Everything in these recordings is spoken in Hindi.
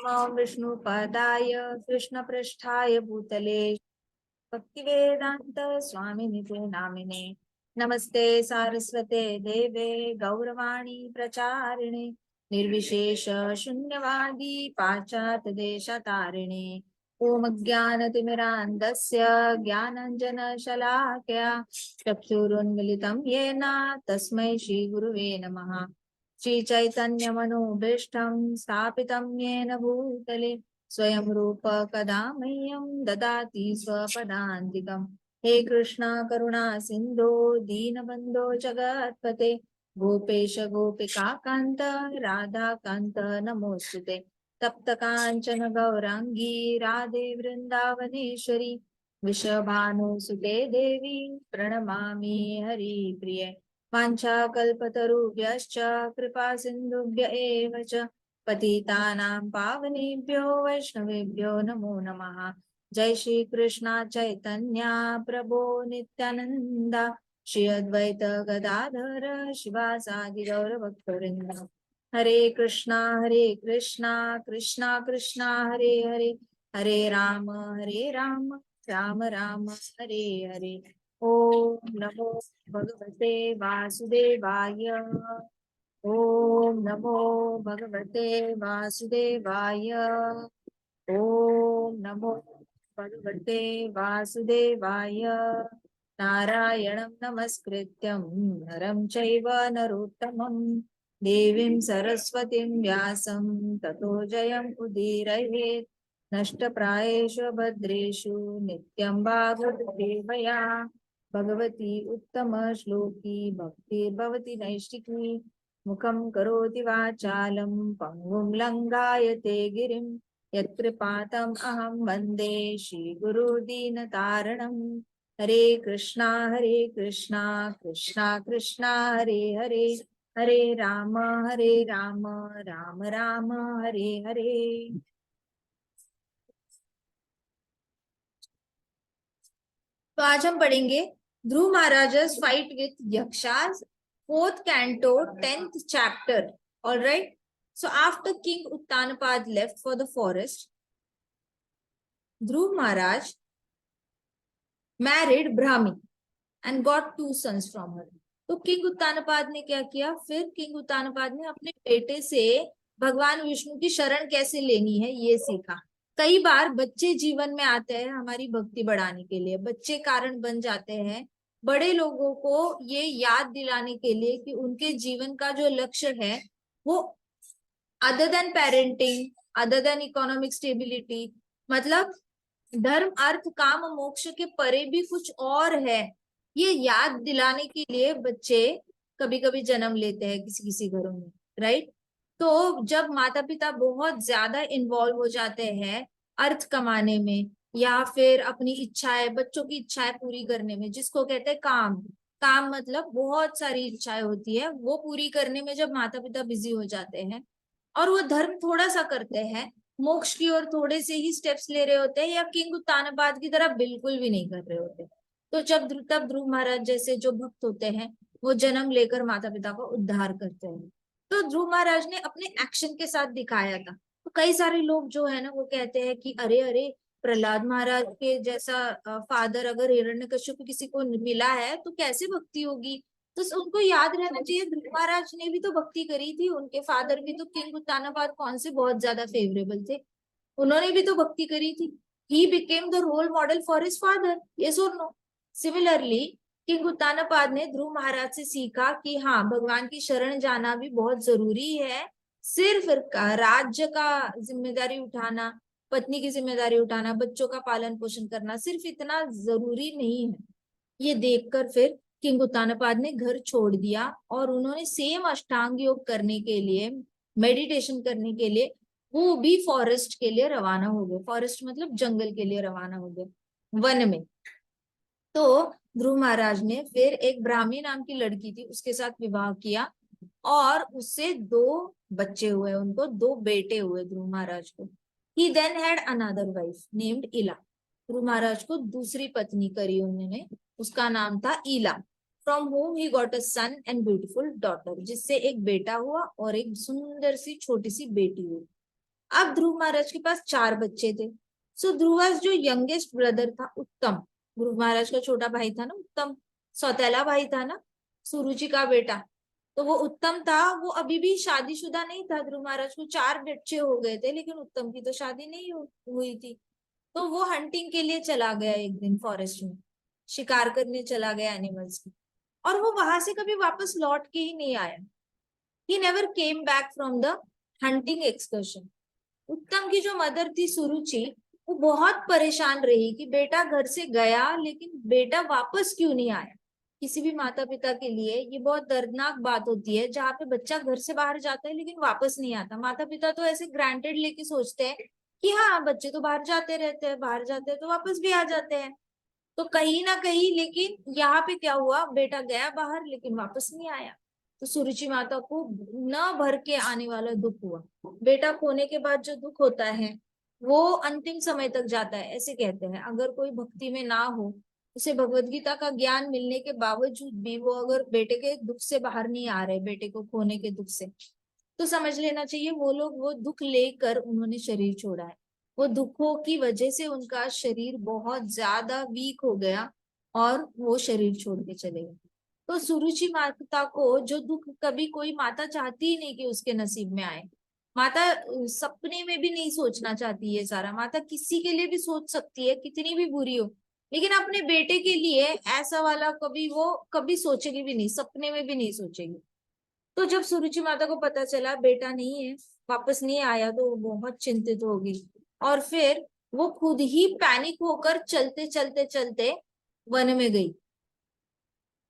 नमो विष्णुपदाय कृष्णपृष्ठाय भूतले भक्तिवेदांत स्वामिनिते नामिने नमस्ते सारस्वते देवे गौरवाणी प्रचारिणे निर्विशेष शून्यवादी पाश्चात्य देशतारिणे ओम ज्ञानतिमिरान्धस्य ज्ञानाञ्जनशलाकया चक्षुरुन्मिलितं येन तस्मै श्रीगुरुवे नमः। श्रीचैतन्यमनोभीष्टं स्थापितं येन भूतले स्वयं रूप कदा मह्यं ददाति स्वपदान्तिकम्। हे कृष्ण करुणा सिन्धो दीनबन्धो जगत्पते गोपेश गोपिका कान्त राधा कान्त नमोस्तुते। तप्त काञ्चन गौरांगी राधे वृन्दावनेश्वरी वृषभानुसुते देवी प्रणमामि हरिप्रिये। वाञ्छाकल्पतरुभ्यश्च कृपा सिन्धुभ्य एव च पतितानां पावनेभ्यो वैष्णवेभ्यो नमो नमः। जय श्री कृष्ण चैतन्य प्रभो नित्यानंद श्री अद्वैत गदाधर शिवासादि गौरभक्तवृंद। हरे कृष्णा कृष्णा कृष्णा हरे हरे हरे राम राम राम हरे हरे। ओम नमो भगवते वासुदेवाय। ओम नमो भगवते वासुदेवाय। ओम नमो भगवते वासुदेवाय। नारायणं नमस्कृत्यं नरं चैव नरोत्तमं देवीं सरस्वतीं व्यासं ततो जयम् उदीरयेत्। नष्टप्रायेषु भद्रेषु नित्यं भागवतेवया भगवती उत्तम श्लोकी भक्तिर्भवति नैष्टिकी मुखं करोति वाचालं पङ्गुं लङ्घायते गिरिं यत्कृपातम् अहं वन्दे श्रीगुरुदीनतारणं। हरे कृष्णा कृष्णा कृष्णा हरे हरे हरे राम राम राम हरे हरे। तो आज हम पढ़ेंगे Dhruv Maharaj's fight with Yakshas, fourth canto, 10th chapter. All right. So after King Uttanapad left for the forest, Dhruv Maharaj married Brahmi and got 2 sons from her. तो किंग उत्तानपाद ने क्या किया? फिर किंग उत्तानपाद ने अपने बेटे से भगवान विष्णु की शरण कैसे लेनी है ये सीखा। कई बार बच्चे जीवन में आते हैं हमारी भक्ति बढ़ाने के लिए, बच्चे कारण बन जाते हैं बड़े लोगों को ये याद दिलाने के लिए कि उनके जीवन का जो लक्ष्य है वो other than parenting, other than economic stability, मतलब धर्म अर्थ काम मोक्ष के परे भी कुछ और है, ये याद दिलाने के लिए बच्चे कभी कभी जन्म लेते हैं किसी किसी घरों में, राइट। तो जब माता पिता बहुत ज्यादा इन्वॉल्व हो जाते हैं अर्थ कमाने में या फिर अपनी इच्छाएं, बच्चों की इच्छाएं पूरी करने में, जिसको कहते हैं काम, काम मतलब बहुत सारी इच्छाएं होती है वो पूरी करने में, जब माता पिता बिजी हो जाते हैं और वो धर्म थोड़ा सा करते हैं, मोक्ष की ओर थोड़े से ही स्टेप्स ले रहे होते हैं या किंग उत्तानपाद की तरह बिल्कुल भी नहीं कर रहे होते, तो तब ध्रुव महाराज जैसे जो भक्त होते हैं वो जन्म लेकर माता पिता का उद्धार करते हैं। तो ध्रुव महाराज ने अपने एक्शन के साथ दिखाया था। तो कई सारे लोग जो है ना वो कहते हैं कि अरे अरे, प्रहलाद महाराज के जैसा फादर अगर हिरण्यकश्यप किसी को मिला है तो कैसे भक्ति होगी। तो उनको याद रहना चाहिए ध्रुव महाराज ने भी तो भक्ति करी थी, उनके फादर भी तो किंग उत्तानपाद कौन से बहुत ज्यादा फेवरेबल थे, उन्होंने भी तो भक्ति करी थी। He became the role model for his father, yes और नो। सिमिलरली किंग उत्तानपाद ने ध्रुव महाराज से सीखा कि हाँ, भगवान की शरण जाना भी बहुत जरूरी है। सिर्फ राज्य का जिम्मेदारी उठाना, पत्नी की जिम्मेदारी उठाना, बच्चों का पालन पोषण करना सिर्फ इतना जरूरी नहीं है। ये देखकर फिर किंग उत्तानपाद ने घर छोड़ दिया और उन्होंने सेम अष्टांग योग करने के लिए, मेडिटेशन करने के लिए वो भी फॉरेस्ट के लिए रवाना हो गए। फॉरेस्ट मतलब जंगल के लिए रवाना हो गए, वन में। तो ध्रुव महाराज ने फिर एक ब्राह्मी नाम की लड़की थी उसके साथ विवाह किया और उससे 2 बच्चे हुए, उनको 2 बेटे हुए ध्रुव महाराज को। He then had another wife named Ila. Dhruv Maharaj को दूसरी पत्नी करी उन्होंने, उसका नाम था Ila. From whom he got a son and beautiful daughter, जिससे एक बेटा हुआ और एक सुंदर सी छोटी सी बेटी हुई। अब ध्रुव महाराज के पास 4 बच्चे थे। सो ध्रुवास जो यंगेस्ट ब्रदर था उत्तम, ध्रुव महाराज का छोटा भाई था ना उत्तम, सौतेला भाई था ना सुरुचि का बेटा, तो वो उत्तम था। वो अभी भी शादीशुदा नहीं था। ध्रुव महाराज को 4 बच्चे हो गए थे, लेकिन उत्तम की तो शादी नहीं हुई थी। तो वो हंटिंग के लिए चला गया एक दिन फॉरेस्ट में, शिकार करने चला गया एनिमल्स की, और वो वहां से कभी वापस लौट के ही नहीं आया। He never came back from the hunting excursion. उत्तम की जो मदर थी सुरुचि, वो बहुत परेशान रही कि बेटा घर से गया लेकिन बेटा वापस क्यों नहीं आया। किसी भी माता पिता के लिए ये बहुत दर्दनाक बात होती है, जहाँ पे बच्चा घर से बाहर जाता है लेकिन वापस नहीं आता। माता पिता तो ऐसे ग्रांटेड लेके सोचते हैं कि हाँ बच्चे तो बाहर जाते रहते हैं, बाहर जाते हैं तो वापस भी आ जाते हैं। तो कहीं ना कहीं, लेकिन यहाँ पे क्या हुआ, बेटा गया बाहर लेकिन वापस नहीं आया। तो सुरुचि माता को न भर के आने वाला दुख हुआ। बेटा खोने के बाद जो दुख होता है वो अंतिम समय तक जाता है। ऐसे कहते हैं अगर कोई भक्ति में ना हो, उसे भगवत गीता का ज्ञान मिलने के बावजूद भी वो अगर बेटे के दुख से बाहर नहीं आ रहे, बेटे को खोने के दुख से, तो समझ लेना चाहिए वो लोग वो दुख लेकर उन्होंने शरीर छोड़ा है। वो दुखों की वजह से उनका शरीर बहुत ज्यादा वीक हो गया और वो शरीर छोड़ के चले गए। तो सुरुचि माता को जो दुख कभी कोई माता चाहती ही नहीं कि उसके नसीब में आए। माता सपने में भी नहीं सोचना चाहती है सारा। माता किसी के लिए भी सोच सकती है कितनी भी बुरी हो, लेकिन अपने बेटे के लिए ऐसा वाला कभी वो कभी सोचेगी भी नहीं, सपने में भी नहीं सोचेगी। तो जब सुरुचि माता को पता चला बेटा नहीं है, वापस नहीं आया, तो वो बहुत चिंतित हो गई। और फिर वो खुद ही पैनिक होकर चलते चलते चलते वन में गई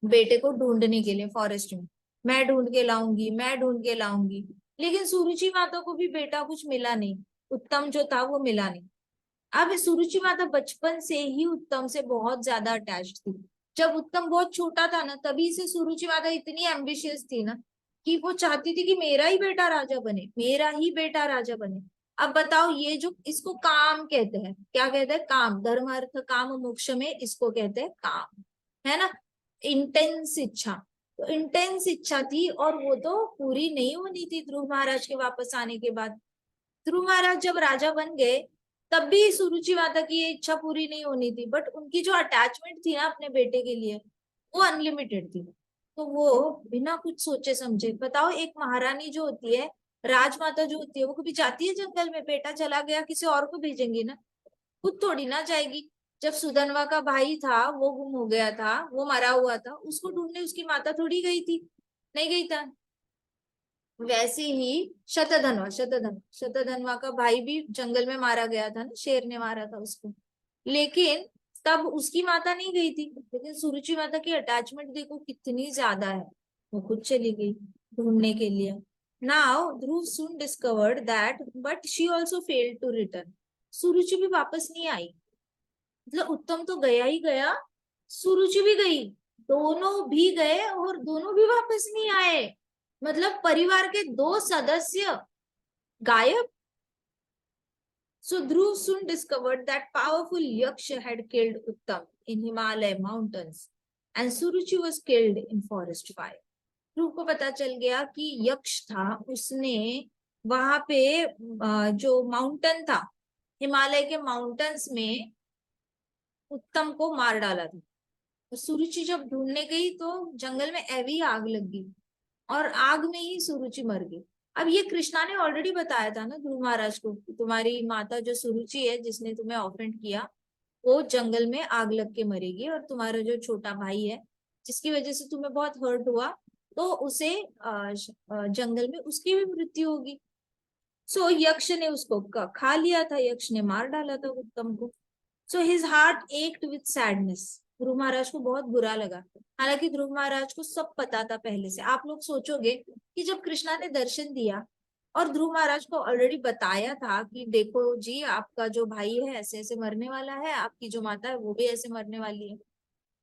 बेटे को ढूंढने के लिए फॉरेस्ट में। मैं ढूंढ के लाऊंगी, मैं ढूंढ के लाऊंगी। लेकिन सुरुचि माता को भी बेटा कुछ मिला नहीं, उत्तम जो था वो मिला नहीं। अब सुरुचि माता बचपन से ही उत्तम से बहुत ज्यादा अटैच थी। जब उत्तम बहुत छोटा था ना, तभी से सुरुचि माता इतनी एम्बिशियस थी ना कि वो चाहती थी कि मेरा ही बेटा राजा बने, मेरा ही बेटा राजा बने। अब बताओ, ये जो इसको काम कहते हैं, क्या कहते हैं, काम, धर्म अर्थ काम मोक्ष में इसको कहते हैं काम, है ना। इंटेंस इच्छा, तो इंटेंस इच्छा थी और वो तो पूरी नहीं होनी थी ध्रुव महाराज के वापस आने के बाद। ध्रुव महाराज जब राजा बन गए तब भी सुरुचि माता की ये इच्छा पूरी नहीं होनी थी, बट उनकी जो अटैचमेंट थी ना अपने बेटे के लिए, वो अनलिमिटेड थी। तो वो बिना कुछ सोचे समझे, बताओ एक महारानी जो होती है, राजमाता जो होती है, वो कभी जाती है जंगल में, बेटा चला गया किसी और को भेजेंगी ना, खुद थोड़ी ना जाएगी। जब सुधनवा का भाई था वो गुम हो गया था, वो मरा हुआ था, उसको ढूंढने उसकी माता थोड़ी गई थी, नहीं गई था। वैसे ही शतधनवा का भाई भी जंगल में मारा गया था ना, शेर ने मारा था उसको, लेकिन तब उसकी माता नहीं गई थी। लेकिन सुरुचि माता की अटैचमेंट देखो कितनी ज्यादा है, वो खुद चली गई ढूंढने के लिए। Now Dhruv soon discovered that but she also failed to return. Suruchi भी वापस नहीं आई। मतलब उत्तम तो गया ही गया, सुरुचि भी गई, दोनों भी गए और दोनों भी वापस नहीं आए। मतलब परिवार के 2 सदस्य गायब। So Dhruv soon discovered that powerful Yaksha had killed Uttam in Himalaya mountains and Suruchi was killed in forest fire. ध्रुव को पता चल गया कि यक्ष था, उसने वहां पे जो माउंटेन था, हिमालय के माउंटेन्स में उत्तम को मार डाला था। तो सुरुचि जब ढूंढने गई तो जंगल में ऐवी आग लग गई और आग में ही सुरुचि मर गई। अब ये कृष्णा ने ऑलरेडी बताया था ना ध्रुव महाराज को कि तुम्हारी माता जो सुरुचि है जिसने तुम्हें ऑफेंड किया, वो जंगल में आग लग के मरेगी, और तुम्हारा जो छोटा भाई है जिसकी वजह से तुम्हें बहुत हर्ट हुआ, तो उसे जंगल में उसकी भी मृत्यु होगी। सो यक्ष ने उसको खा लिया था, यक्ष ने मार डाला था उत्तम को। So his heart ached with sadness. Dhruv Maharaj को बहुत बुरा लगा। हालांकि ध्रुव महाराज को सब पता था पहले से। आप लोग सोचोगे कि जब कृष्णा ने दर्शन दिया और ध्रुव महाराज को ऑलरेडी बताया था कि देखो जी आपका जो भाई है ऐसे ऐसे मरने वाला है, आपकी जो माता है वो भी ऐसे मरने वाली है,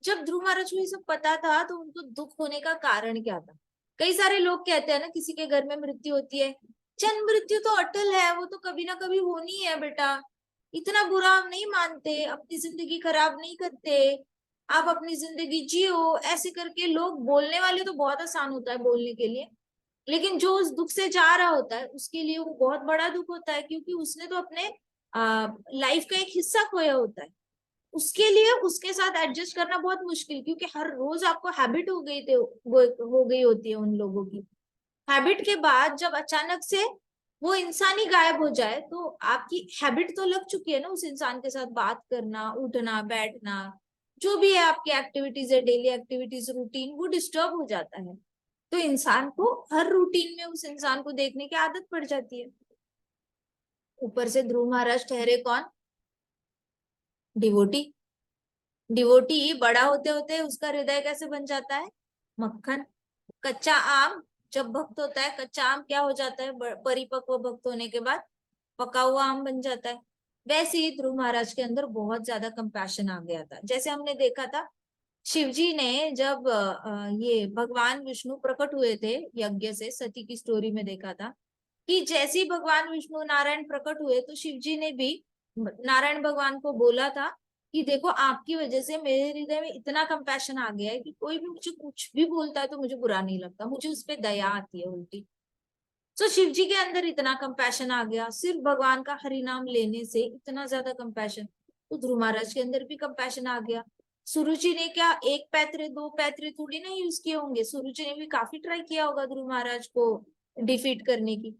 जब ध्रुव महाराज को ये सब पता था तो उनको दुख होने का कारण क्या था। कई सारे लोग कहते हैं ना किसी के घर में मृत्यु होती है, जन्म मृत्यु तो अटल है, वो तो कभी ना कभी होनी है बेटा, इतना बुरा हम नहीं मानते, अपनी जिंदगी खराब नहीं करते, आप अपनी जिंदगी जियो, ऐसे करके लोग बोलने वाले तो बहुत आसान होता है बोलने के लिए, लेकिन जो उस दुख से जा रहा होता है उसके लिए वो बहुत बड़ा दुख होता है, क्योंकि उसने तो अपने लाइफ का एक हिस्सा खोया होता है। उसके लिए उसके साथ एडजस्ट करना बहुत मुश्किल, क्योंकि हर रोज आपको हैबिट हो गई थे, हो गई होती है उन लोगों की। हैबिट के बाद जब अचानक से वो इंसान ही गायब हो जाए, तो आपकी हैबिट तो लग चुकी है ना उस इंसान के साथ बात करना, उठना बैठना, जो भी है आपकी एक्टिविटीज है, डेली एक्टिविटीज, रूटीन, वो डिस्टर्ब हो जाता है। तो इंसान को हर रूटीन में उस इंसान को देखने की आदत पड़ जाती है। ऊपर से ध्रुव महाराज ठहरे कौन? डिवोटी। डिवोटी बड़ा होते होते उसका हृदय कैसे बन जाता है? मक्खन। कच्चा आम जब भक्त होता है, कच्चा आम क्या हो जाता है परिपक्व भक्त होने के बाद? पका हुआ आम बन जाता है। वैसे ही ध्रुव महाराज के अंदर बहुत ज्यादा कंपैशन आ गया था। जैसे हमने देखा था शिवजी ने जब ये भगवान विष्णु प्रकट हुए थे यज्ञ से, सती की स्टोरी में देखा था कि जैसे ही भगवान विष्णु नारायण प्रकट हुए तो शिवजी ने भी नारायण भगवान को बोला था कि देखो आपकी वजह से मेरे हृदय में इतना कंपैशन आ गया है कि कोई भी मुझे कुछ भी बोलता है तो मुझे बुरा नहीं लगता, मुझे उस पर दया आती है उल्टी। तो शिव जी के अंदर इतना कंपैशन आ गया सिर्फ भगवान का हरि नाम लेने से, इतना ज्यादा कंपैशन। तो ध्रुव महाराज के अंदर भी कंपैशन आ गया। सुरुचि ने क्या एक पैतरे दो पैतरे थोड़ी ना यूज किए होंगे, सुरुचि ने भी काफी ट्राई किया होगा ध्रुव महाराज को डिफीट करने की।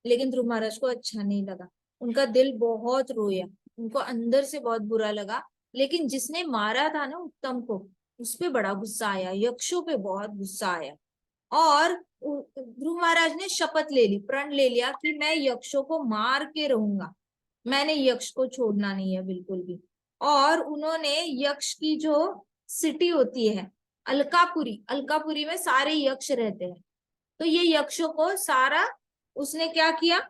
लेकिन ध्रुव महाराज को अच्छा नहीं लगा, उनका दिल बहुत रोया, उनको अंदर से बहुत बुरा लगा। लेकिन जिसने मारा था ना उत्तम को, उस पे बड़ा गुस्सा आया, यक्षों पे बहुत गुस्सा आया। और ध्रुव महाराज ने शपथ ले ली, प्रण ले लिया कि मैं यक्षों को मार के रहूंगा, मैंने यक्ष को छोड़ना नहीं है बिल्कुल भी। और उन्होंने यक्ष की जो सिटी होती है अलकापुरी, अलकापुरी में सारे यक्ष रहते हैं, तो ये यक्षों को सारा उसने क्या किया,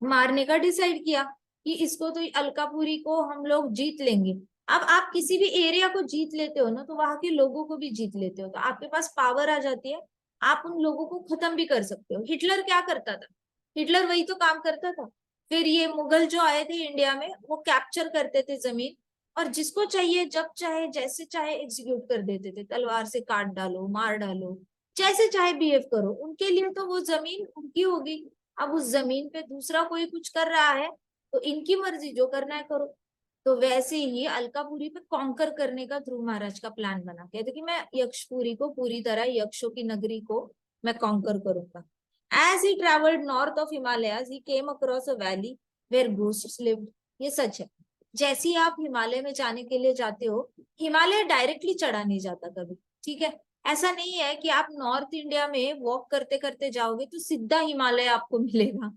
मारने का डिसाइड किया कि इसको तो अलकापुरी को हम लोग जीत लेंगे। अब आप किसी भी एरिया को जीत लेते हो ना, तो वहां के लोगों को भी जीत लेते हो, तो आपके पास पावर आ जाती है, आप उन लोगों को खत्म भी कर सकते हो। हिटलर क्या करता था? हिटलर वही तो काम करता था। फिर ये मुगल जो आए थे इंडिया में, वो कैप्चर करते थे जमीन, और जिसको चाहिए जब चाहे जैसे चाहे एग्जीक्यूट कर देते थे, तलवार से काट डालो, मार डालो, जैसे चाहे बिहेव करो, उनके लिए तो वो जमीन उनकी होगी। अब उस जमीन पे दूसरा कोई कुछ कर रहा है तो इनकी मर्जी, जो करना है करो। तो वैसे ही अलकापुरी पे कॉन्कर करने का ध्रुव महाराज का प्लान बना, कहते कि मैं यक्षपुरी को पूरी तरह, यक्षों की नगरी को मैं कॉन्कर करूंगा। As he travelled north of Himalayas he came across a valley where ghosts lived. ये सच है। जैसे ही आप हिमालय में जाने के लिए जाते हो, हिमालय डायरेक्टली चढ़ा नहीं जाता कभी, ठीक है? ऐसा नहीं है कि आप नॉर्थ इंडिया में वॉक करते करते जाओगे तो सीधा हिमालय आपको मिलेगा,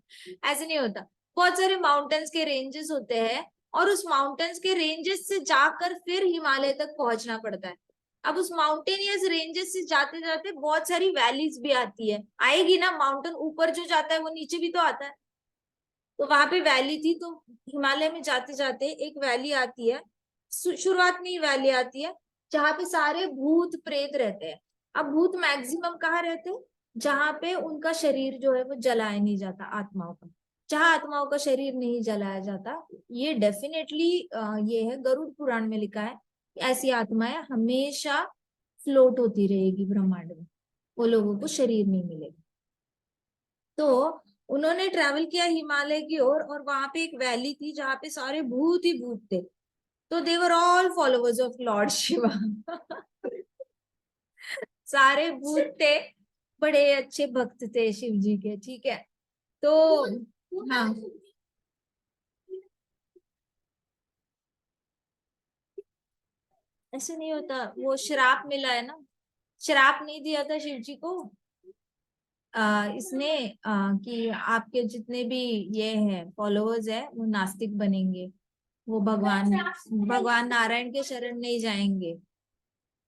ऐसे नहीं होता। बहुत सारे माउंटेन्स के रेंजेस होते हैं, और उस माउंटेन्स के रेंजेस से जाकर फिर हिमालय तक पहुंचना पड़ता है। अब उस माउंटेनियस रेंजेस से जाते जाते बहुत सारी वैलीज भी आती है, आएगी ना, माउंटेन ऊपर जो जाता है वो नीचे भी तो आता है। तो वहां पे वैली थी, तो हिमालय में जाते जाते एक वैली आती है, शुरुआत में ही वैली आती है जहाँ पे सारे भूत प्रेत रहते हैं। अब भूत मैक्सिमम कहाँ रहते हैं? जहाँ पे उनका शरीर जो है वो जलाया नहीं जाता, आत्माओं का। जहाँ आत्माओं का शरीर नहीं जलाया जाता, ये डेफिनेटली ये है गरुड़ पुराण में लिखा है, ऐसी आत्माएं हमेशा फ्लोट होती रहेगी ब्रह्मांड में, वो लोगों को शरीर नहीं मिलेगा। तो उन्होंने ट्रेवल किया हिमालय की ओर, और वहां पे एक वैली थी जहाँ पे सारे भूत ही भूत थे। तो they were all followers of lord Shiva. सारे भूत थे, बड़े अच्छे भक्त थे शिव जी के, ठीक है? तो हाँ, ऐसे नहीं होता, वो श्राप मिला है ना, श्राप नहीं दिया था शिव जी को इसने कि आपके जितने भी ये हैं फॉलोअर्स है वो नास्तिक बनेंगे, वो भगवान भगवान नारायण के शरण नहीं जाएंगे।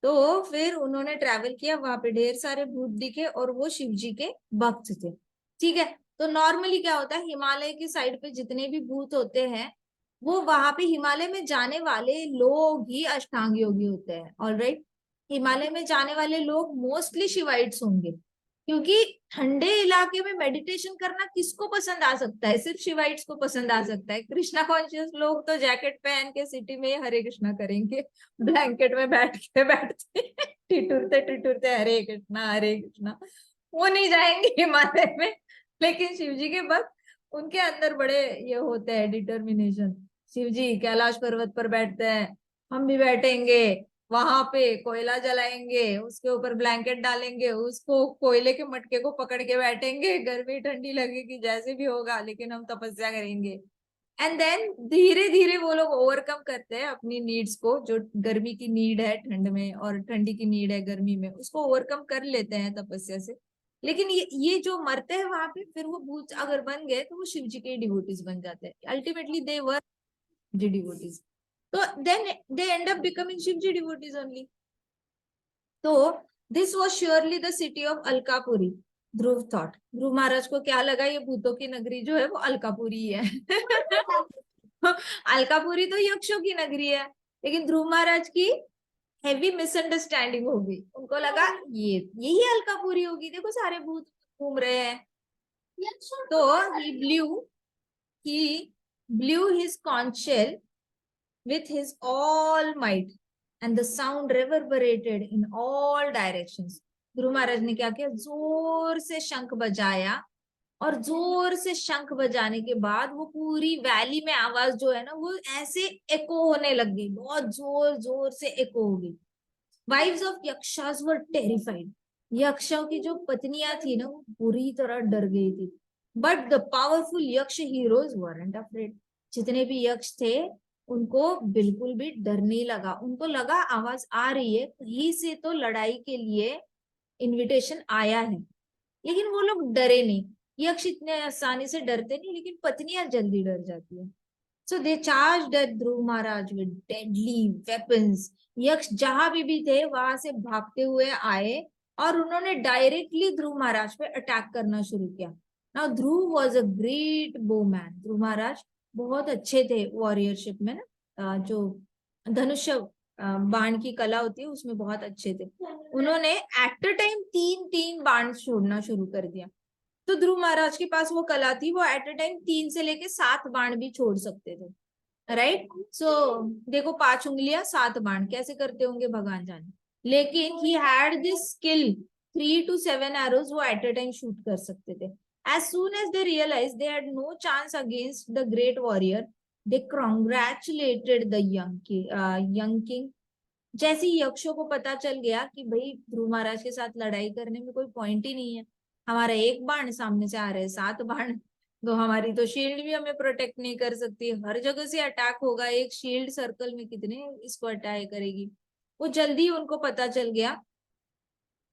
तो फिर उन्होंने ट्रैवल किया, वहां पे ढेर सारे भूत दिखे और वो शिव जी के भक्त थे, ठीक है? तो नॉर्मली क्या होता है, हिमालय की साइड पे जितने भी भूत होते हैं, वो वहां पे हिमालय में जाने वाले लोग ही अष्टांग योगी होते हैं, ऑलराइट? हिमालय में जाने वाले लोग मोस्टली शिवाइट्स होंगे, क्योंकि ठंडे इलाके में मेडिटेशन करना किसको पसंद आ सकता है? सिर्फ शिवाइट्स को पसंद आ सकता है। कृष्णा कॉन्शियस लोग तो जैकेट पहन के सिटी में हरे कृष्णा करेंगे, ब्लैंकेट में बैठ के बैठते टिटुरते टिटुरते हरे कृष्णा हरे कृष्णा। वो नहीं जाएंगे हिमालय में, लेकिन शिव जी के भक्त उनके अंदर बड़े ये होते हैं डिटर्मिनेशन। शिव जी कैलाश पर्वत पर बैठते हैं, हम भी बैठेंगे, वहां पे कोयला जलाएंगे, उसके ऊपर ब्लैंकेट डालेंगे, उसको कोयले के मटके को पकड़ के बैठेंगे, गर्मी ठंडी लगेगी जैसे भी होगा, लेकिन हम तपस्या करेंगे। एंड देन धीरे धीरे वो लोग ओवरकम करते हैं अपनी नीड्स को, जो गर्मी की नीड है ठंड में और ठंडी की नीड है गर्मी में, उसको ओवरकम कर लेते हैं तपस्या से। लेकिन ये जो मरते हैं वहां पे, फिर वो भूत अगर बन गए तो वो शिव जी के डिवोटीज बन जाते हैं, अल्टीमेटली दे वर जी डिवोटीज। तो then they end up becoming Shiv ji devotees only. तो this was surely the city of Alakapuri, Dhruv thought. Dhruv Maharaj को क्या लगा, ये भूतों की नगरी जो है वो अलकापुरी है। अलकापुरी तो यक्षों की नगरी है, लेकिन ध्रुव महाराज की हैवी मिसअंडरस्टैंडिंग होगी, उनको लगा ये यही अलकापुरी होगी, देखो सारे भूत घूम रहे हैं। तो he blew his conch shell with his all might and the sound reverberated in all directions. ध्रुव महाराज ने क्या किया, जोर से शंख बजाया, और जोर से शंख बजाने के बाद वो पूरी वैली में आवाज जो है ना वो ऐसे एको होने लग गई, बहुत जोर जोर से एको हो गई। वाइव्स ऑफ यक्षास वर टेरिफाइड, यक्षों की जो पत्नियां थी ना वो बुरी तरह डर गई थी। बट द पावरफुल यक्ष हीरोज वरंट अफ्रेड, जितने भी यक्ष थे उनको बिल्कुल भी डर नहीं लगा, उनको लगा आवाज आ रही है कहीं से, तो लड़ाई के लिए इनविटेशन आया है, लेकिन वो लोग डरे नहीं। यक्ष इतने आसानी से डरते नहीं, लेकिन पत्नियां जल्दी डर जाती है। So they charged at Dhruv Maharaj with deadly weapons. Yaksha जहां भी थे वहां से भागते हुए आए और उन्होंने डायरेक्टली ध्रुव महाराज पे अटैक करना शुरू किया। Now Dhruv was a great bowman, Dhruv Maharaj बहुत अच्छे थे वॉरियरशिप में ना, जो धनुष्य बाण की कला होती है उसमें बहुत अच्छे थे। उन्होंने एट अ टाइम 3-3 बाण छोड़ना शुरू कर दिया। तो ध्रुव महाराज के पास वो कला थी, वो एट अ टाइम 3 से लेके 7 बाण भी छोड़ सकते थे। राइट, सो देखो 5 उंगलियां 7 बाण कैसे करते होंगे भगवान जाने, लेकिन he had this skill, 3 to 7 arrows वो एट अ टाइम शूट कर सकते थे। As soon as they realise they had no chance against the great warrior, they congratulated the young king. जैसे ही यक्षों को पता चल गया कि भाई ध्रुव महाराज के साथ लड़ाई करने में कोई पॉइंट ही नहीं है, हमारा एक बाण सामने से आ रहे हैं 7 बाण, तो हमारी तो शील्ड भी हमें प्रोटेक्ट नहीं कर सकती, हर जगह से अटैक होगा, एक शील्ड सर्कल में कितने इसको अटैक करेगी। वो जल्दी उनको पता चल गया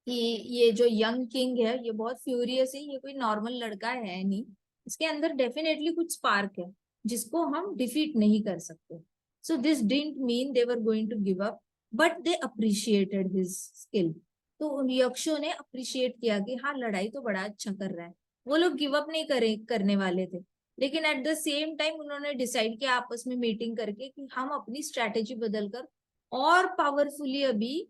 कि ये जो यंग किंग है ये बहुत फ्यूरियस है, ये कोई नॉर्मल लड़का है नहीं, इसके अंदर डेफिनेटली कुछ स्पार्क है जिसको हम डिफीट नहीं कर सकते। So this didn't mean they were going to give up, but they appreciated his skill. तो उन यक्षों ने अप्रिशिएट किया कि हाँ लड़ाई तो बड़ा अच्छा कर रहा है, वो लोग गिव अप नहीं करने वाले थे। लेकिन एट द सेम टाइम उन्होंने डिसाइड किया आपस में मीटिंग करके कि हम अपनी स्ट्रेटेजी बदलकर और पावरफुली अभी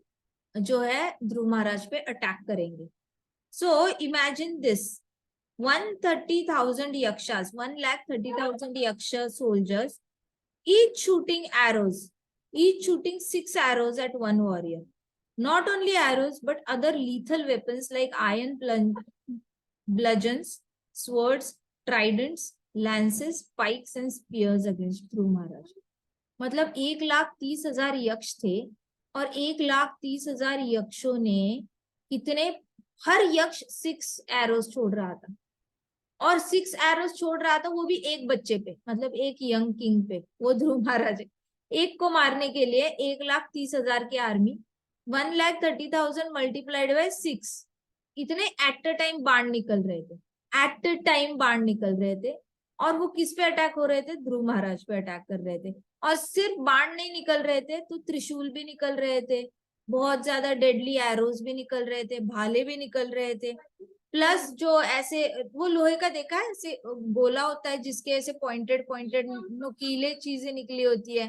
जो है ध्रुव महाराज पे अटैक करेंगे। So imagine this, 130,000 yakshas, 130,000 yaksha soldiers, each shooting arrows, each shooting 6 arrows at one warrior. Not only arrows, but other lethal weapons like iron bludgeons, swords, tridents, lances, pikes and spears against Dhruv Maharaj. मतलब 1,30,000 यक्ष थे और 1,30,000 यक्षों ने कितने, हर यक्ष 6 एरोस छोड़ रहा था, और 6 एरोस छोड़ रहा था वो भी एक बच्चे पे, मतलब एक यंग किंग पे, वो ध्रुव महाराज है। एक को मारने के लिए 1,30,000 की आर्मी, 1,30,000 मल्टीप्लाइड बाय 6, इतने एट अ टाइम बाण निकल रहे थे, एट अ टाइम बाण निकल रहे थे। और वो किस पे अटैक हो रहे थे, ध्रुव महाराज पे अटैक कर रहे थे। और सिर्फ बाण नहीं निकल रहे थे, तो त्रिशूल भी निकल रहे थे, बहुत ज्यादा डेडली एरोज भी निकल रहे थे, भाले भी निकल रहे थे, प्लस जो ऐसे वो लोहे का देखा है ऐसे गोला होता है जिसके ऐसे पॉइंटेड पॉइंटेड नुकीले चीजें निकली होती है,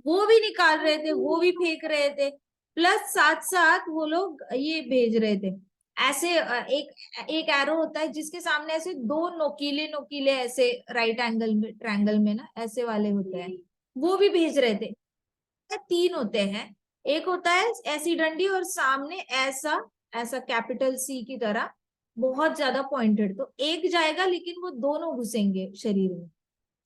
वो भी निकाल रहे थे, वो भी फेंक रहे थे। प्लस साथ साथ वो लोग ये भेज रहे थे ऐसे, एक एक एरो होता है जिसके सामने ऐसे 2 नोकीले नोकीले ऐसे राइट एंगल में ट्रायंगल में ना ऐसे वाले होते हैं, वो भी भेज रहे थे। 3 होते हैं, एक होता है ऐसी डंडी और सामने ऐसा ऐसा कैपिटल सी की तरह बहुत ज्यादा पॉइंटेड, तो एक जाएगा लेकिन वो दोनों घुसेंगे शरीर में,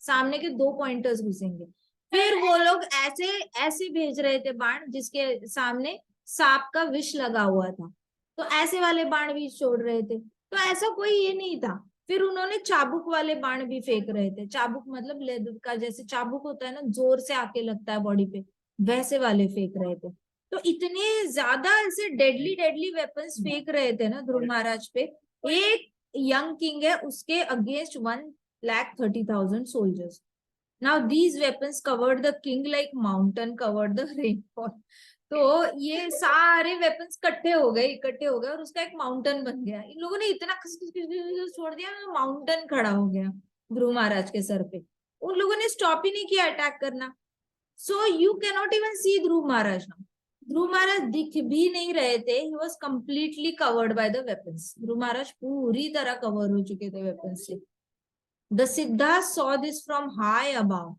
सामने के दो पॉइंटर्स घुसेंगे। फिर वो लोग ऐसे ऐसे भेज रहे थे बाण जिसके सामने सांप का विष लगा हुआ था, तो ऐसे वाले बाण भी छोड़ रहे थे, तो ऐसा कोई ये नहीं था। फिर उन्होंने चाबुक वाले बाण भी फेंक रहे थे, चाबुक मतलब लेदर का, जैसे चाबुक होता है ना, जोर से आके लगता है बॉडी पे, वैसे वाले फेंक रहे थे। तो इतने ज्यादा ऐसे डेडली डेडली वेपन्स फेंक रहे थे ना ध्रुव महाराज पे। एक यंग किंग है, उसके against 1,30,000 soldiers. Now these weapons covered the king like mountain covered the rainfall. तो ये सारे वेपन्स इकट्ठे हो गए और उसका एक माउंटेन बन गया। इन लोगों ने इतना खस खस खस खस छोड़ दिया, माउंटेन खड़ा हो गया ध्रुव महाराज के सर पे। उन लोगों ने स्टॉप ही नहीं किया अटैक करना। So you cannot even see Dhruv Maharaj now. Dhruv Maharaj दिख भी नहीं रहे थे, he was completely covered by the weapons. Dhruv Maharaj पूरी तरह कवर हो चुके थे वेपन्स से। The Siddha saw this from high above.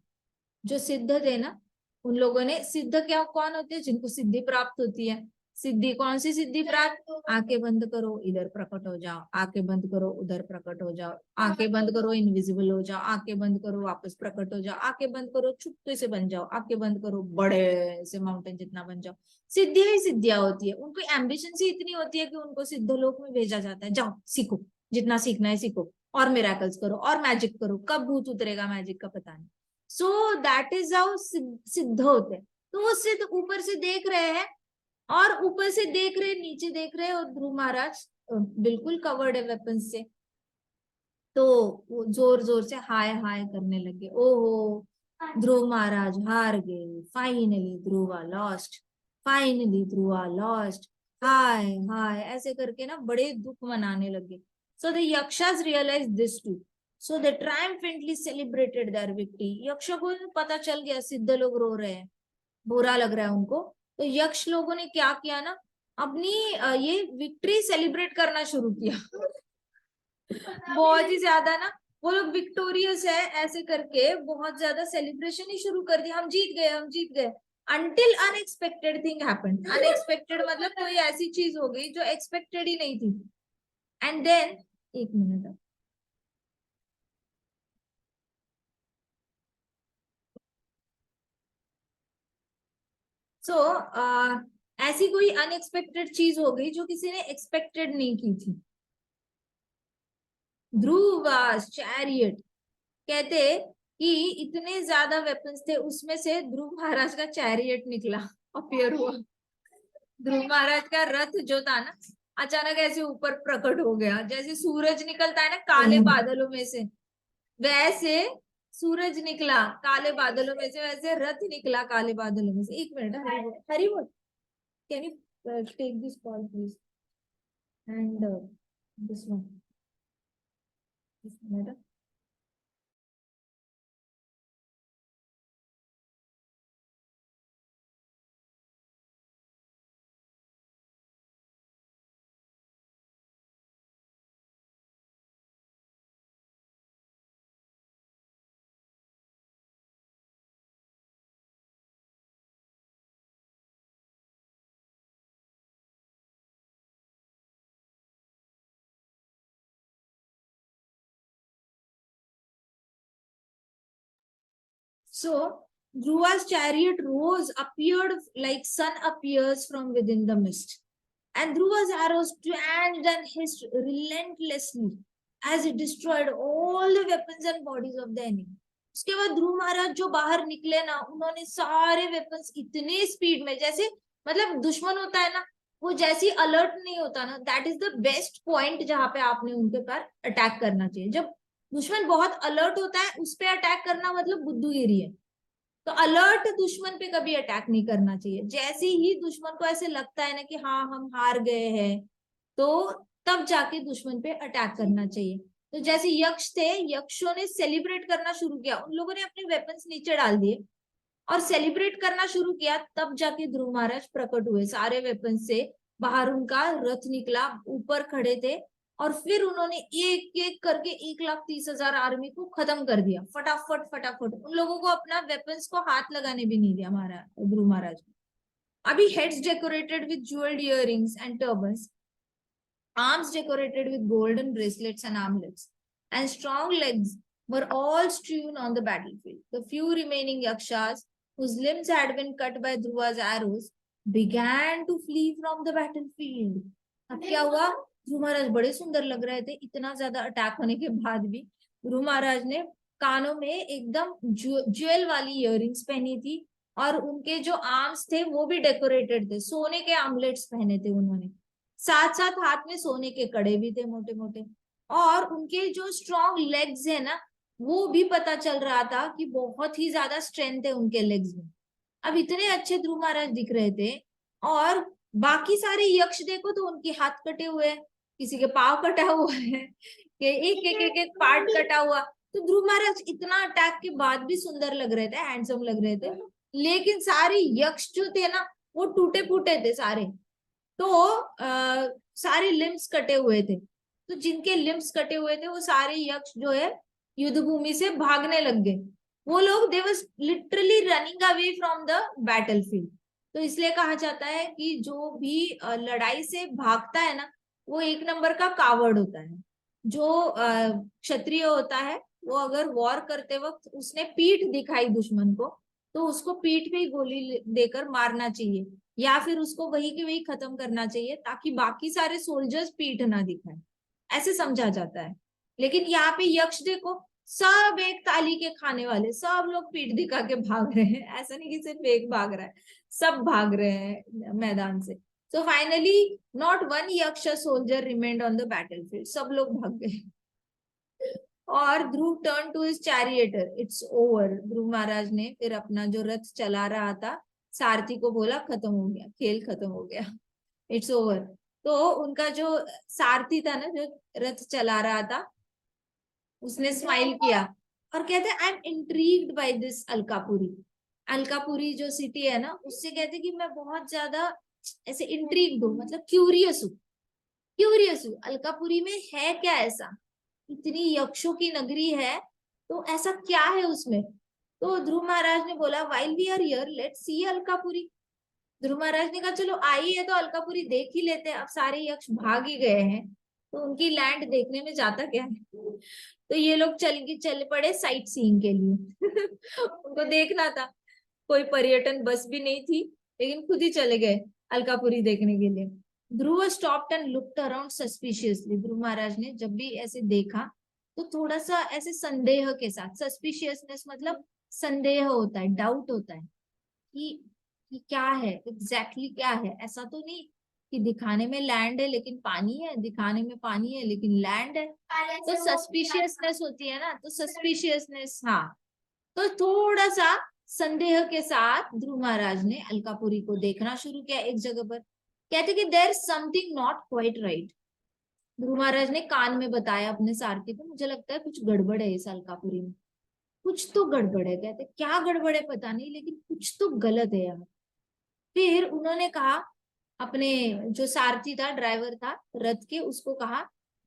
जो सिद्ध थे ना, उन लोगों ने, सिद्ध क्या कौन होते हैं, जिनको सिद्धि प्राप्त होती है। सिद्धि कौन सी सिद्धि प्राप्त, आंखें बंद करो इधर प्रकट हो जाओ, आंखें बंद करो उधर प्रकट हो जाओ, आंखें बंद करो इनविजिबल हो जाओ, आंखें बंद करो वापस प्रकट हो जाओ, आंखें बंद करो छुट्टे से बन जाओ, आंखें बंद करो बड़े से माउंटेन जितना बन जाओ। सिद्धियां ही सिद्धियां होती है। उनको एम्बिशन ही इतनी होती है कि उनको सिद्ध लोक में भेजा जाता है, जाओ सीखो, जितना सीखना है सीखो, और मिराकल्स करो और मैजिक करो, कब भूत उतरेगा मैजिक का पता नहीं। सो दैट इज हाउ सिद्ध होते हैं। तो वो सिद्ध ऊपर से देख रहे हैं, और ऊपर से देख रहे, नीचे देख रहे, और ध्रुव महाराज बिल्कुल कवर्ड है वेपन से। तो वो जोर जोर से हाय हाय करने लगे, ओहो ध्रुव महाराज हार गए, finally Dhruva lost, finally Dhruva lost, हाय हाय ऐसे करके ना बड़े दुख मनाने लगे। So the Yakshas realise this too, so they triumphantly celebrated their victory. यक्षों को पता चल गया सिद्ध लोग रो रहे हैं, बुरा लग रहा है उनको। तो यक्ष लोगों ने क्या किया ना, अपनी ये विक्ट्री सेलिब्रेट करना शुरू किया। बहुत ही ज्यादा ना, वो लोग विक्टोरियस है ऐसे करके बहुत ज्यादा सेलिब्रेशन ही शुरू कर दिया, हम जीत गए हम जीत गए। Until unexpected thing happened. Unexpected मतलब कोई ऐसी चीज हो गई जो एक्सपेक्टेड ही नहीं थी। एंड देन, एक मिनट, सो ऐसी कोई अनएक्सपेक्टेड चीज हो गई जो किसी ने एक्सपेक्टेड नहीं की थी। ध्रुव चैरियट, कहते कि इतने ज्यादा वेपन्स थे, उसमें से ध्रुव महाराज का चैरियट निकला, अपीयर हुआ। ध्रुव महाराज का रथ जो था ना, अचानक ऐसे ऊपर प्रकट हो गया, जैसे सूरज निकलता है ना काले बादलों में से, वैसे सूरज निकला काले बादलों में से, वैसे रथ निकला काले बादलों में से। एक मिनट, हरी बोल, हरी बोल, can you take this call please, and this one, this minute. So Dhruva's chariot rose, appeared like sun appears from within the mist. And Dhruva's arrows twanged and hissed relentlessly as it destroyed all the weapons and bodies of the enemy. उसके बाद ध्रुव महाराज जो बाहर निकले ना, उन्होंने सारे वेपन्स इतने स्पीड में, जैसे मतलब दुश्मन होता है ना, वो जैसी अलर्ट नहीं होता ना, that is the best point जहां पे आपने उनके पर अटैक करना चाहिए। जब दुश्मन बहुत अलर्ट होता है, उस पर अटैक करना मतलब बुद्धूगिरी है। तो अलर्ट दुश्मन पे कभी अटैक नहीं करना चाहिए। जैसे ही दुश्मन को ऐसे लगता है ना कि हाँ हम हार गए हैं, तो तब जाके दुश्मन पे अटैक करना चाहिए। तो जैसे यक्ष थे, यक्षों ने सेलिब्रेट करना शुरू किया, उन लोगों ने अपने वेपन्स नीचे डाल दिए और सेलिब्रेट करना शुरू किया, तब जाके ध्रुव महाराज प्रकट हुए सारे वेपन से। बाहर उनका रथ निकला, ऊपर खड़े थे, और फिर उन्होंने एक एक करके 1,30,000 आर्मी को खत्म कर दिया, फटाफट फटाफट। उन लोगों को अपना वेपन्स को हाथ लगाने भी नहीं दिया महाराज, ध्रुव महाराज। अभी heads decorated with jewelled earrings and turbans, arms decorated with golden bracelets and armlets, and strong legs were all strewn on the battlefield. The few remaining yakshas, whose limbs had been cut by Dhruva's arrows, began to flee from the battlefield. अब क्या हुआ? ध्रुव महाराज बड़े सुंदर लग रहे थे, इतना ज्यादा अटैक होने के बाद भी ध्रुव महाराज ने कानों में एकदम ज्वेल वाली इयररिंग्स पहनी थी, और उनके जो आर्म्स थे वो भी डेकोरेटेड थे, सोने के आर्मलेट्स पहने थे उन्होंने, साथ साथ हाथ में सोने के कड़े भी थे मोटे मोटे, और उनके जो स्ट्रॉन्ग लेग्स है ना, वो भी पता चल रहा था कि बहुत ही ज्यादा स्ट्रेंथ है उनके लेग्स में। अब इतने अच्छे ध्रुव महाराज दिख रहे थे, और बाकी सारे यक्ष देखो तो उनके हाथ कटे हुए हैं, किसी के पाव कटा हुआ है, कि एक एक एक एक पार्ट कटा हुआ। तो ध्रुव महाराज इतना अटैक के बाद भी सुंदर लग रहे थे, हैंडसम लग रहे थे, लेकिन सारे यक्ष जो थे ना वो टूटे फूटे थे सारे। तो सारे लिम्स कटे हुए थे, तो जिनके लिम्स कटे हुए थे वो सारे यक्ष जो है युद्ध भूमि से भागने लग गए। वो लोग they was literally running away from the battlefield. तो इसलिए कहा जाता है कि जो भी लड़ाई से भागता है ना वो एक नंबर का कावर्ड होता है। जो क्षत्रिय होता है वो अगर वॉर करते वक्त उसने पीठ दिखाई दुश्मन को, तो उसको पीठ पे ही गोली देकर मारना चाहिए, या फिर उसको वही के वही खत्म करना चाहिए, ताकि बाकी सारे सोल्जर्स पीठ ना दिखाए, ऐसे समझा जाता है। लेकिन यहाँ पे यक्ष देखो, सब एक ताली के खाने वाले, सब लोग पीठ दिखा के भाग रहे हैं, ऐसा नहीं कि सिर्फ एक भाग रहा है, सब भाग रहे हैं मैदान से। So finally not one Yaksha soldier remained on the battlefield, सब लोग भाग गए। और Dhruv turn to his charioteer, it's over. Dhruv Maharaj ने फिर अपना जो रथ चला रहा था सारथी को बोला खत्म हो गया, खेल खत्म हो गया, इट्स ओवर। तो उनका जो सारथी था ना जो रथ चला रहा था, उसने स्माइल किया और कहते I am intrigued by this Alkapuri. Alkapuri जो सिटी है ना, उससे कहते कि मैं बहुत ज्यादा ऐसे इंट्रीग्ड हूँ, मतलब क्यूरियस हूँ, क्यूरियस हूँ अलकापुरी में है क्या ऐसा, इतनी यक्षों की नगरी है तो ऐसा क्या है उसमें। तो ध्रुव महाराज ने बोला while we are here let's see Alakapuri. Dhruv Maharaj ने कहा चलो आई है तो अलकापुरी देख ही लेते हैं, अब सारे यक्ष भाग ही गए हैं तो उनकी लैंड देखने में जाता क्या है। तो ये लोग चल पड़े साइट सीइंग के लिए। उनको देखना था, कोई पर्यटन बस भी नहीं थी, लेकिन खुद ही चले गए अलकापुरी देखने के लिए। Dhruv stopped and looked around suspiciously. Dhruv Maharaj ने जब भी ऐसे देखा तो थोड़ा सा ऐसे संदेह के साथ, सस्पिशियसनेस मतलब संदेह होता है, डाउट होता है कि क्या है एग्जैक्टली क्या है, ऐसा तो नहीं कि दिखाने में लैंड है लेकिन पानी है, दिखाने में पानी है लेकिन लैंड है, तो सस्पिशियसनेस होती है ना, तो सस्पिशियसनेस, हाँ। तो थोड़ा सा संदेह के साथ ध्रुव महाराज ने अलकापुरी को देखना शुरू किया एक जगह पर। कहते कि there something not quite right. Dhruv Maharaj ने कान में बताया अपने सारथी को, मुझे लगता है कुछ गड़बड़ है इस अलकापुरी में, कुछ तो गड़बड़ है। कहते क्या गड़बड़ है पता नहीं, लेकिन कुछ तो गलत है यार। फिर उन्होंने कहा, अपने जो सारथी था, ड्राइवर था रथ के, उसको कहा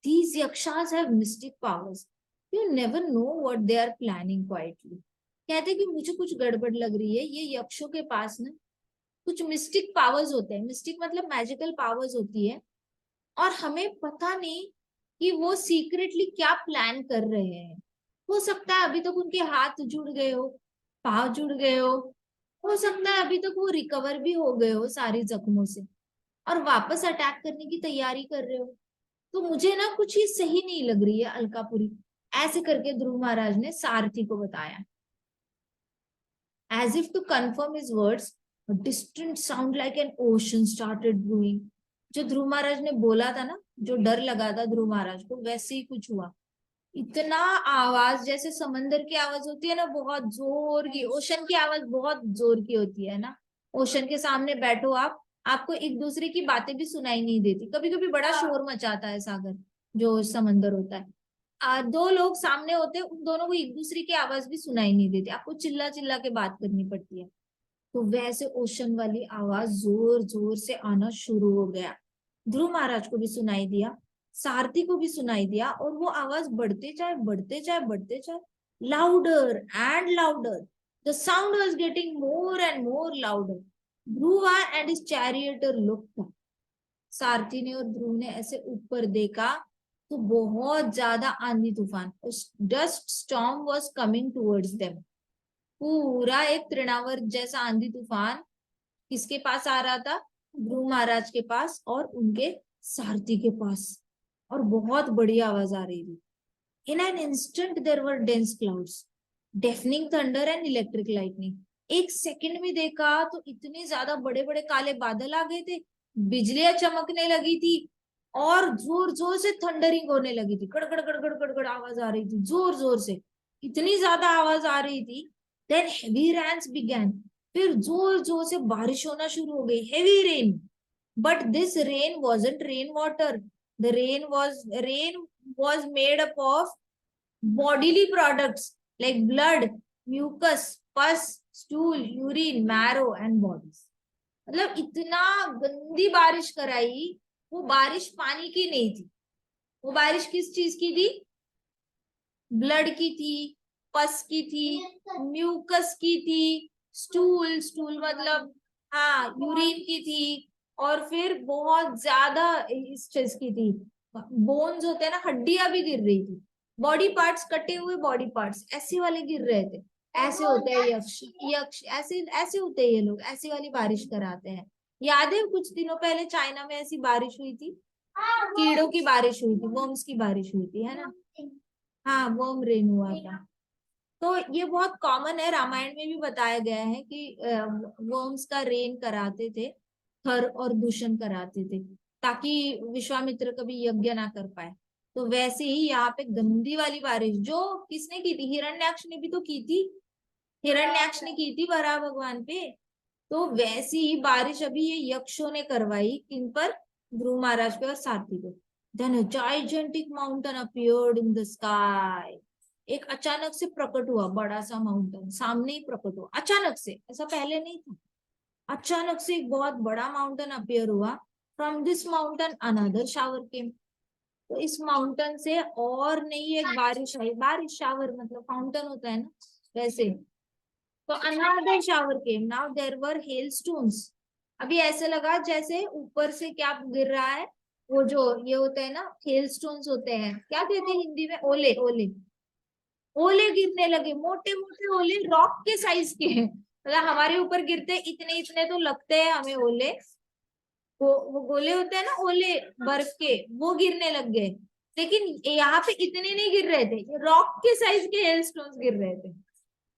these Yakshas have mystic powers, you never know what they are planning quietly. कहते कि मुझे कुछ गड़बड़ लग रही है, ये यक्षों के पास ना कुछ मिस्टिक पावर्स होते हैं, मिस्टिक मतलब मैजिकल पावर्स होती है, और हमें पता नहीं कि वो सीक्रेटली क्या प्लान कर रहे हैं। हो सकता है अभी तक उनके हाथ जुड़ गए हो, पाँव जुड़ गए हो सकता है अभी तक वो रिकवर भी हो गए हो सारी जख्मों से, और वापस अटैक करने की तैयारी कर रहे हो। तो मुझे ना कुछ ही सही नहीं लग रही है अलकापुरी। ऐसे करके ध्रुव महाराज ने सारथी को बताया। As if to confirm his words, a distant sound like an ocean started brewing. जो ध्रुव महाराज ने बोला था ना, जो डर लगा था ध्रुव महाराज को, वैसे ही कुछ हुआ। इतना आवाज जैसे समंदर की आवाज होती है ना, बहुत जोर की, ओशन की आवाज बहुत जोर की होती है ना। ओशन के सामने बैठो आप, आपको एक दूसरे की बातें भी सुनाई नहीं देती, कभी कभी बड़ा शोर मचाता है सागर, जो समंदर होता है। दो लोग सामने होते हैं, उन दोनों को एक दूसरे की आवाज भी सुनाई नहीं देती, आपको चिल्ला चिल्ला के बात करनी पड़ती है। तो वैसे ओशन वाली आवाज जोर जोर से आना शुरू हो गया। ध्रुव महाराज को भी सुनाई दिया, सारथी को भी सुनाई दिया, और वो आवाज बढ़ते जाए बढ़ते जाए बढ़ते जाए, louder and louder. The sound was getting more and more louder. Dhruv and his charioteer looked. सारथी ने और ध्रुव ने ऐसे ऊपर देखा तो बहुत ज्यादा आंधी तूफान, dust storm was coming towards them. पूरा एक तृणावर्त जैसा आंधी तूफान किसके पास आ रहा था? ध्रुव महाराज के पास और उनके सारथी के पास, और बहुत बड़ी आवाज आ रही थी। In an instant there were dense clouds, deafening thunder and electric lightning. एक सेकंड में देखा तो इतने ज्यादा बड़े बड़े काले बादल आ गए थे, बिजलियां चमकने लगी थी, और जोर जोर से थंडरिंग होने लगी थी, कड़कड़ कड़कड़ कड़कड़ आवाज आ रही थी जोर जोर से, इतनी ज्यादा आवाज आ रही थी। देन हेवी रेन्स बिगैन, फिर जोर जोर से बारिश होना शुरू हो गई, heavy rain. But this rain wasn't rain water, the rain was made up of bodily products like blood, mucus, pus, stool, urine, marrow and bodies। मतलब इतना गंदी बारिश कराई। वो बारिश पानी की नहीं थी, वो बारिश किस चीज की थी? ब्लड की थी, पस की थी, म्यूकस की थी, स्टूल, स्टूल मतलब हाँ यूरिन की थी, और फिर बहुत ज्यादा इस चीज की थी, बोन्स होते हैं ना, हड्डियां भी गिर रही थी, बॉडी पार्ट्स, कटे हुए बॉडी पार्ट्स ऐसे वाले गिर रहे थे। ऐसे होते हैं यक्ष, यक्ष ऐसे ऐसे होते हैं ये लोग, ऐसी वाली बारिश कराते हैं। याद है कुछ दिनों पहले चाइना में ऐसी बारिश हुई थी, कीड़ों की बारिश हुई थी, वर्म्स की बारिश हुई थी, है ना? हाँ वर्म रेन हुआ था। तो ये बहुत कॉमन है, रामायण में भी बताया गया है कि वर्म्स का रेन कराते थे, हर और दूषण कराते थे, ताकि विश्वामित्र कभी यज्ञ ना कर पाए। तो वैसे ही यहाँ पे गंदी वाली बारिश जो किसने की थी? हिरण्याक्ष ने भी तो की थी, हिरण्याक्ष ने की थी वराह भगवान पे। तो वैसी ही बारिश अभी ये यक्षों ने करवाई, किन पर? ध्रुव महाराज पे और सारथी पे। Then a gigantic mountain appeared in the sky. एक अचानक से प्रकट हुआ बड़ा सा माउंटेन, सामने ही प्रकट हुआ अचानक से, ऐसा पहले नहीं था। अचानक से एक बहुत बड़ा माउंटेन अपीयर हुआ। From this mountain another shower came. तो इस माउंटेन से और नहीं एक बारिश आई, बारिश शावर मतलब फाउंटेन होता है ना, वैसे। तो another shower came, now there were hailstones. अभी ऐसे लगा जैसे ऊपर से क्या गिर रहा है, वो जो ये होते हैं ना हेलस्टोन्स होते हैं, क्या कहते हैं हिंदी में? ओले, ओले, ओले गिरने लगे, मोटे मोटे ओले, रॉक के साइज के हैं। मतलब हमारे ऊपर गिरते इतने इतने तो लगते हैं हमें ओले, वो गोले होते हैं ना ओले, बर्फ के, वो गिरने लग गए। लेकिन यहाँ पे इतने नहीं गिर रहे थे, रॉक के साइज के हेलस्टोन्स गिर रहे थे,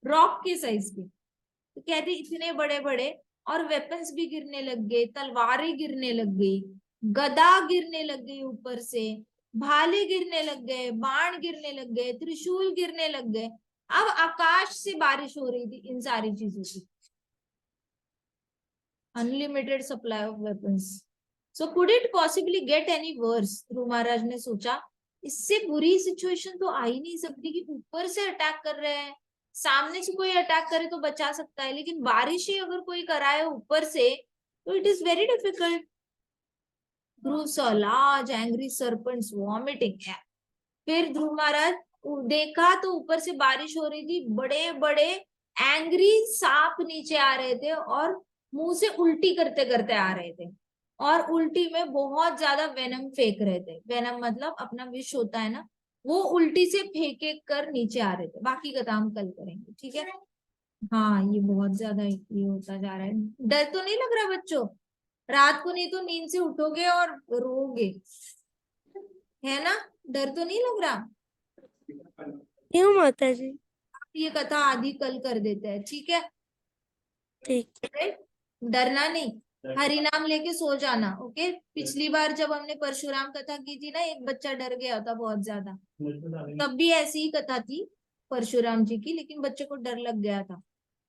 रॉक के साइज के। तो कहते इतने बड़े बड़े, और वेपन्स भी गिरने लग गए, तलवारें गिरने लग गई, गदा गिरने लग गई ऊपर से, भाले गिरने लग गए, बाण गिरने लग गए, त्रिशूल गिरने लग गए। अब आकाश से बारिश हो रही थी इन सारी चीजों की, unlimited supply of weapons. So could it possibly get any worse? Dhruv Maharaj ने सोचा इससे बुरी सिचुएशन तो आ ही नहीं सकती कि ऊपर से अटैक कर रहे हैं, सामने से कोई अटैक करे तो बचा सकता है, लेकिन बारिश ही अगर कोई कराए ऊपर से तो it is very difficult. Dhruv saw large angry serpents vomiting। फिर ध्रुव महाराज देखा तो ऊपर से बारिश हो रही थी, बड़े बड़े एंग्री सांप नीचे आ रहे थे, और मुंह से उल्टी करते करते आ रहे थे, और उल्टी में बहुत ज्यादा वेनम फेंक रहे थे। वेनम मतलब अपना विष होता है ना, वो उल्टी से फेंके कर नीचे आ रहे थे। बाकी का काम कल करेंगे, ठीक है? हाँ ये बहुत ज्यादा ये होता जा रहा है। डर तो नहीं लग रहा बच्चों? रात को नहीं तो नींद से उठोगे और रोगे, है ना? डर तो नहीं लग रहा? क्यों माता जी? ये कथा आदि कल कर देते हैं, ठीक है? ठीक। डरना नहीं, हरि नाम लेके सो जाना, ओके? पिछली बार जब हमने परशुराम कथा की थी ना, एक बच्चा डर गया था बहुत ज्यादा, तब भी ऐसी ही कथा थी परशुराम जी की, लेकिन बच्चे को डर लग गया था।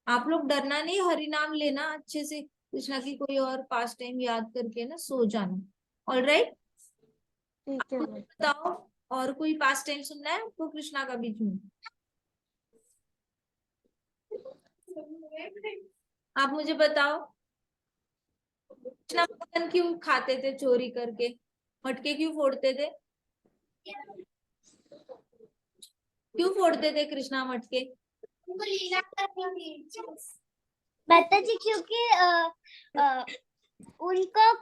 आप लोग डरना नहीं, हरि नाम लेना अच्छे से, कृष्णा की कोई और पास टाइम याद करके ना सो जाना। All right? ठीक है। बताओ, और कोई पास टाइम सुनना है आपको कृष्णा का बीच में? आप मुझे बताओ, कृष्णा मटन क्यों खाते थे चोरी करके? मटके क्यों फोड़ते थे? क्यों फोड़ते थे कृष्णा मटके? माता जी क्योंकि उनको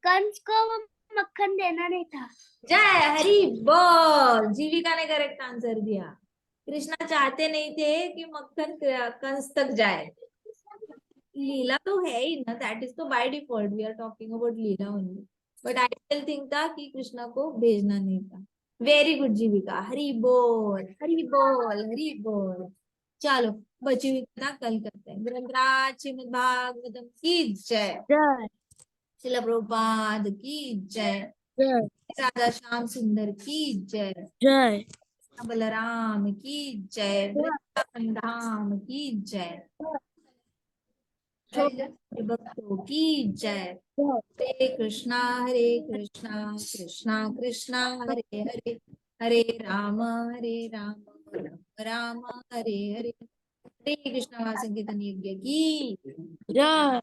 कंस को वो मक्खन देना नहीं था। जय हरि बोल। जीविका ने करेक्ट आंसर दिया। कृष्णा चाहते नहीं थे कि मक्खन कंस तक जाए। लीला तो है ही ना, दैट इज तो by default we are talking about Leela only, but I still think था कि कृष्णा को भेजना नहीं था। वेरी गुड जीविका, हरि बोल हरि बोल हरि बोल। चलो बची हुई कथा कल करते हैं। ग्रंथराज श्रीमद् भागवतम की जय। जय शिला प्रभुपाद की जय। जय राधा श्याम सुंदर की जय। जय बलराम की जय। वृंदावन धाम की जय। छोटे भक्तों की जय। हरे कृष्णा कृष्णा कृष्णा हरे हरे, हरे राम राम राम हरे हरे। हरे कृष्णा संकीर्तन यज्ञ की जय।